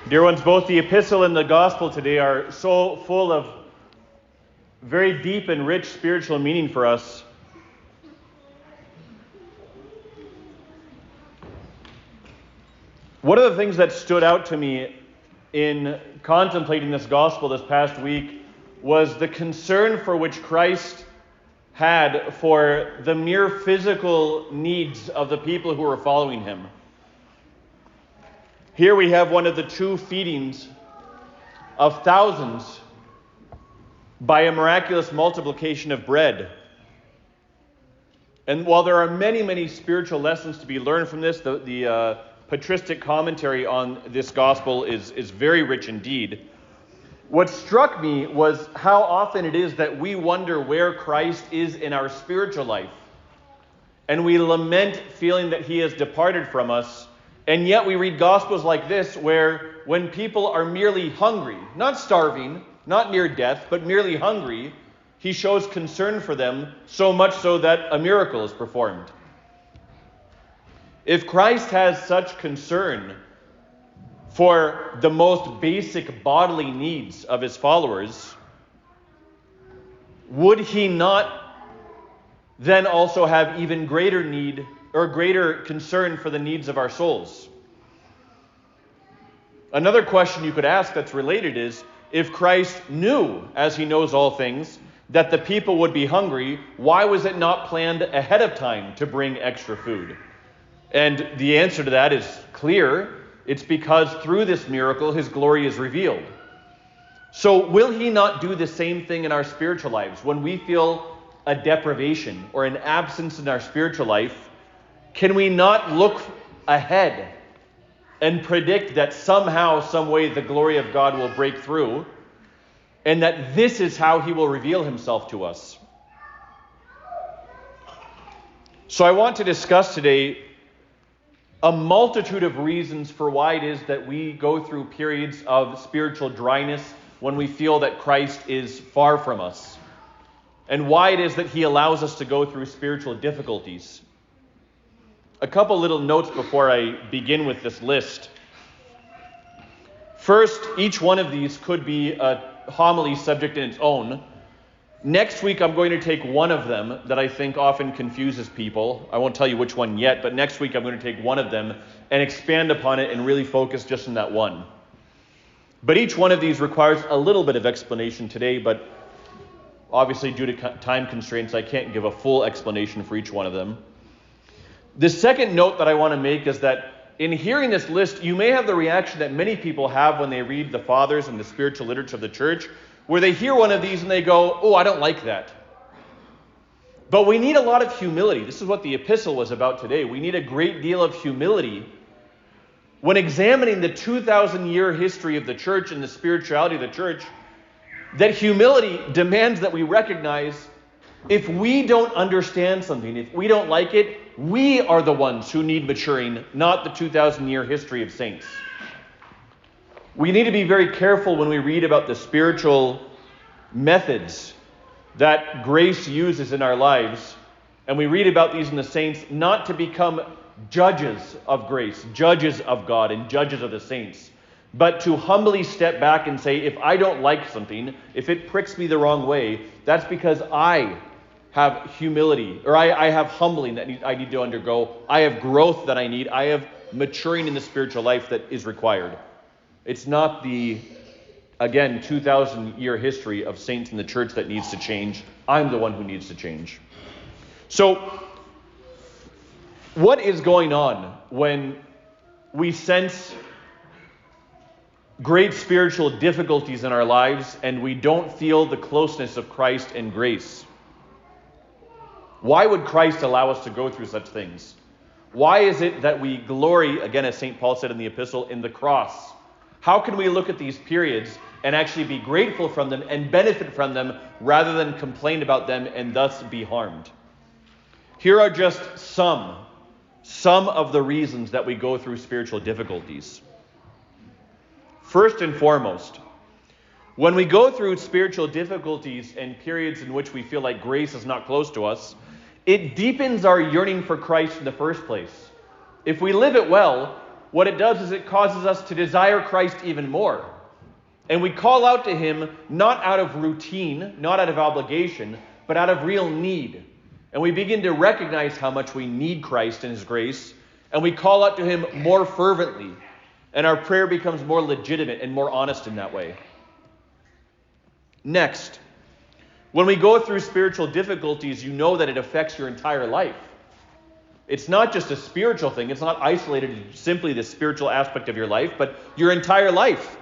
Dear ones, both the epistle and the gospel today are so full of very deep and rich spiritual meaning for us. One of the things that stood out to me in contemplating this gospel this past week was the concern for which Christ had for the mere physical needs of the people who were following him. Here we have one of the two feedings of thousands by a miraculous multiplication of bread. And while there are many, many spiritual lessons to be learned from this, the patristic commentary on this gospel is very rich indeed. What struck me was how often it is that we wonder where Christ is in our spiritual life. And we lament feeling that he has departed from us. And yet we read gospels like this where when people are merely hungry, not starving, not near death, but merely hungry, he shows concern for them, so much so that a miracle is performed. If Christ has such concern for the most basic bodily needs of his followers, would he not then also have even greater need or greater concern for the needs of our souls? Another question you could ask that's related is, if Christ knew, as he knows all things, that the people would be hungry, why was it not planned ahead of time to bring extra food? And the answer to that is clear. It's because through this miracle, his glory is revealed. So will he not do the same thing in our spiritual lives? When we feel a deprivation or an absence in our spiritual life, can we not look ahead and predict that somehow, some way, the glory of God will break through, and that this is how he will reveal himself to us? So I want to discuss today a multitude of reasons for why it is that we go through periods of spiritual dryness when we feel that Christ is far from us, and why it is that he allows us to go through spiritual difficulties. A couple little notes before I begin with this list. First, each one of these could be a homily subject in its own. Next week, I'm going to take one of them that I think often confuses people. I won't tell you which one yet, but next week I'm going to take one of them and expand upon it and really focus just on that one. But each one of these requires a little bit of explanation today, but obviously due to time constraints, I can't give a full explanation for each one of them. The second note that I want to make is that in hearing this list, you may have the reaction that many people have when they read the Fathers and the spiritual literature of the church, where they hear one of these and they go, oh, I don't like that. But we need a lot of humility. This is what the epistle was about today. We need a great deal of humility when examining the 2,000-year history of the church and the spirituality of the church. That humility demands that we recognize if we don't understand something, if we don't like it, we are the ones who need maturing, not the 2,000-year history of saints. We need to be very careful when we read about the spiritual methods that grace uses in our lives, and we read about these in the saints, not to become judges of grace, judges of God, and judges of the saints, but to humbly step back and say, if I don't like something, if it pricks me the wrong way, that's because I have humility, or I have humbling that I need to undergo. I have growth that I need. I have maturing in the spiritual life that is required. It's not the, again, 2,000-year history of saints in the church that needs to change. I'm the one who needs to change. So, what is going on when we sense great spiritual difficulties in our lives and we don't feel the closeness of Christ and grace? Why would Christ allow us to go through such things? Why is it that we glory, again, as St. Paul said in the epistle, in the cross? How can we look at these periods and actually be grateful from them and benefit from them rather than complain about them and thus be harmed? Here are just some of the reasons that we go through spiritual difficulties. First and foremost, when we go through spiritual difficulties and periods in which we feel like grace is not close to us, it deepens our yearning for Christ in the first place. If we live it well, what it does is it causes us to desire Christ even more. And we call out to him not out of routine, not out of obligation, but out of real need. And we begin to recognize how much we need Christ and his grace, and we call out to him more fervently. And our prayer becomes more legitimate and more honest in that way. Next, when we go through spiritual difficulties, you know that it affects your entire life. It's not just a spiritual thing. It's not isolated to simply the spiritual aspect of your life, but your entire life.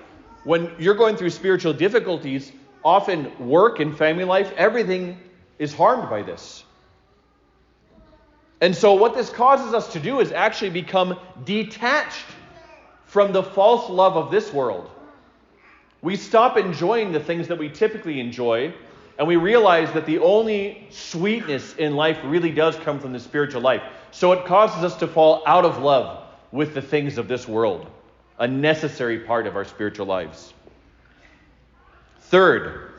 When you're going through spiritual difficulties, often work and family life, everything is harmed by this. And so what this causes us to do is actually become detached from the false love of this world. We stop enjoying the things that we typically enjoy, and we realize that the only sweetness in life really does come from the spiritual life. So it causes us to fall out of love with the things of this world, a necessary part of our spiritual lives. Third,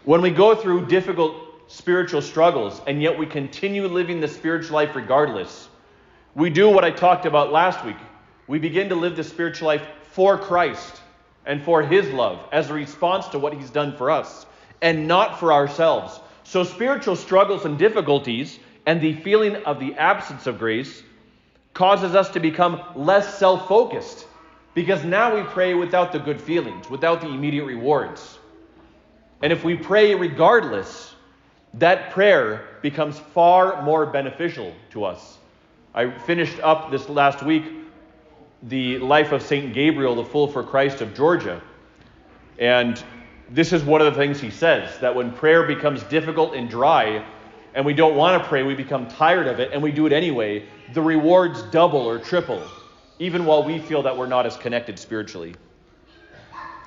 when we go through difficult spiritual struggles, and yet we continue living the spiritual life regardless, we do what I talked about last week. We begin to live the spiritual life for Christ and for his love as a response to what he's done for us, and not for ourselves. So spiritual struggles and difficulties and the feeling of the absence of grace causes us to become less self-focused, because now we pray without the good feelings, without the immediate rewards. And if we pray regardless, that prayer becomes far more beneficial to us. I finished up this last week the life of St. Gabriel, the Fool for Christ of Georgia. And this is one of the things he says, that when prayer becomes difficult and dry, and we don't want to pray, we become tired of it, and we do it anyway, the rewards double or triple, even while we feel that we're not as connected spiritually.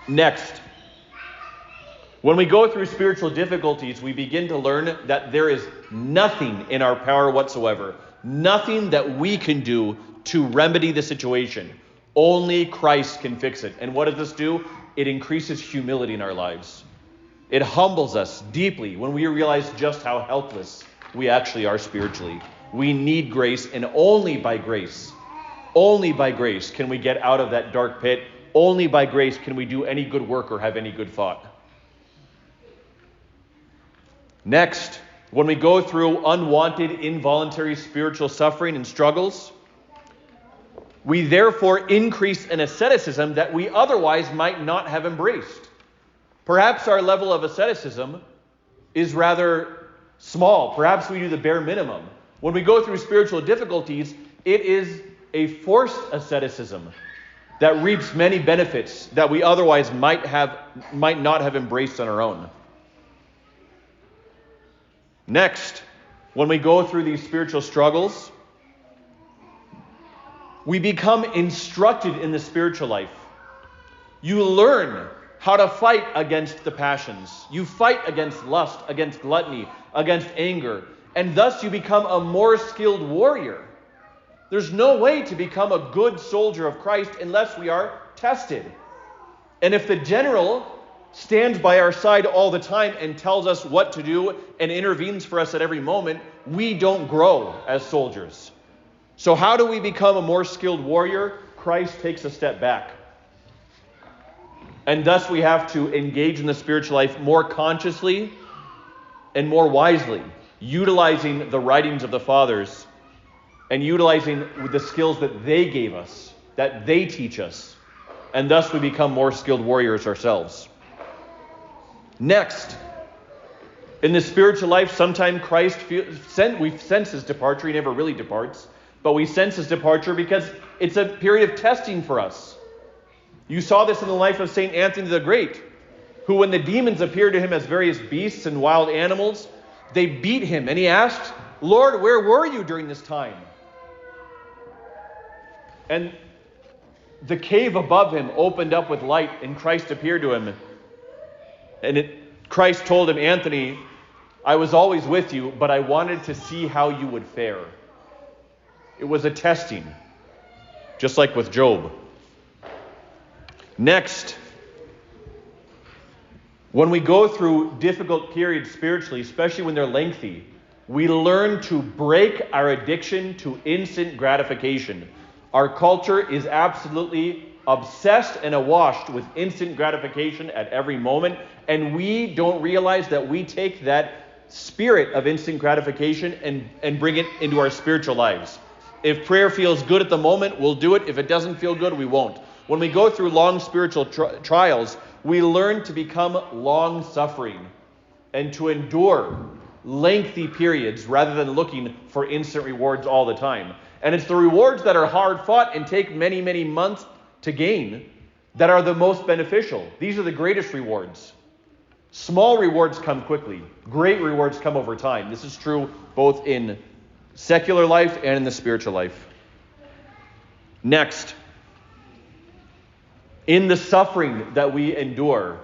Next, when we go through spiritual difficulties, we begin to learn that there is nothing in our power whatsoever, nothing that we can do to remedy the situation. Only Christ can fix it. And what does this do? It increases humility in our lives. It humbles us deeply when we realize just how helpless we actually are spiritually. We need grace, and only by grace can we get out of that dark pit. Only by grace can we do any good work or have any good thought. Next, when we go through unwanted, involuntary spiritual suffering and struggles, we therefore increase an asceticism that we otherwise might not have embraced. Perhaps our level of asceticism is rather small. Perhaps we do the bare minimum. When we go through spiritual difficulties, it is a forced asceticism that reaps many benefits that we otherwise might not have embraced on our own. Next, when we go through these spiritual struggles, we become instructed in the spiritual life. You learn how to fight against the passions. You fight against lust, against gluttony, against anger, and thus you become a more skilled warrior. There's no way to become a good soldier of Christ unless we are tested. And if the general stands by our side all the time and tells us what to do and intervenes for us at every moment, we don't grow as soldiers. So how do we become a more skilled warrior? Christ takes a step back. And thus we have to engage in the spiritual life more consciously and more wisely, utilizing the writings of the fathers and utilizing the skills that they gave us, that they teach us. And thus we become more skilled warriors ourselves. Next, in the spiritual life, sometimes we sense his departure. He never really departs, but we sense his departure because it's a period of testing for us. You saw this in the life of St. Anthony the Great, who when the demons appeared to him as various beasts and wild animals, they beat him, and he asked, "Lord, where were you during this time?" And the cave above him opened up with light, and Christ appeared to him. And Christ told him, "Anthony, I was always with you, but I wanted to see how you would fare." It was a testing, just like with Job. Next, when we go through difficult periods spiritually, especially when they're lengthy, we learn to break our addiction to instant gratification. Our culture is absolutely obsessed and awash with instant gratification at every moment, and we don't realize that we take that spirit of instant gratification and bring it into our spiritual lives. If prayer feels good at the moment, we'll do it. If it doesn't feel good, we won't. When we go through long spiritual trials, we learn to become long-suffering and to endure lengthy periods rather than looking for instant rewards all the time. And it's the rewards that are hard-fought and take many, many months to gain that are the most beneficial. These are the greatest rewards. Small rewards come quickly. Great rewards come over time. This is true both in secular life and in the spiritual life. Next, in the suffering that we endure,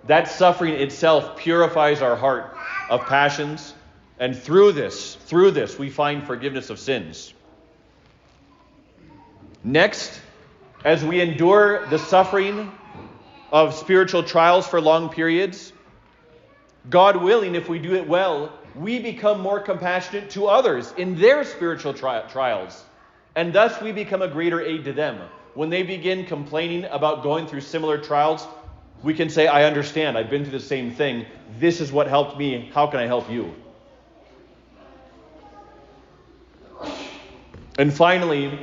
that suffering itself purifies our heart of passions, and through this we find forgiveness of sins. Next, as we endure the suffering of spiritual trials for long periods, God willing, if we do it well, we become more compassionate to others in their spiritual trials, and thus we become a greater aid to them. When they begin complaining about going through similar trials, we can say, I understand, I've been through the same thing. This is what helped me. How can I help you? And finally,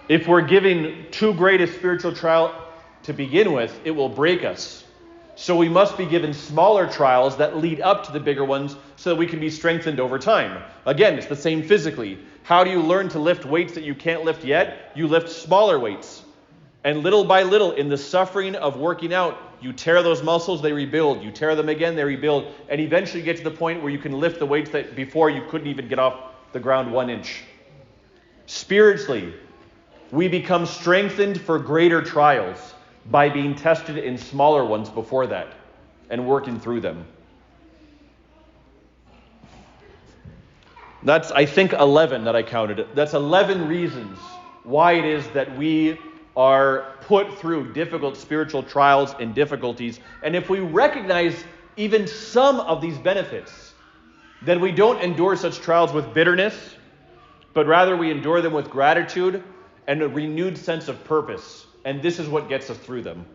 if we're given too great a spiritual trial to begin with, it will break us. So we must be given smaller trials that lead up to the bigger ones so that we can be strengthened over time. Again, it's the same physically. How do you learn to lift weights that you can't lift yet? You lift smaller weights. And little by little, in the suffering of working out, you tear those muscles, they rebuild. You tear them again, they rebuild. And eventually get to the point where you can lift the weights that before you couldn't even get off the ground 1 inch. Spiritually, we become strengthened for greater trials by being tested in smaller ones before that and working through them. That's, I think, 11 that I counted. That's 11 reasons why it is that we are put through difficult spiritual trials and difficulties. And if we recognize even some of these benefits, then we don't endure such trials with bitterness, but rather we endure them with gratitude and a renewed sense of purpose. And this is what gets us through them.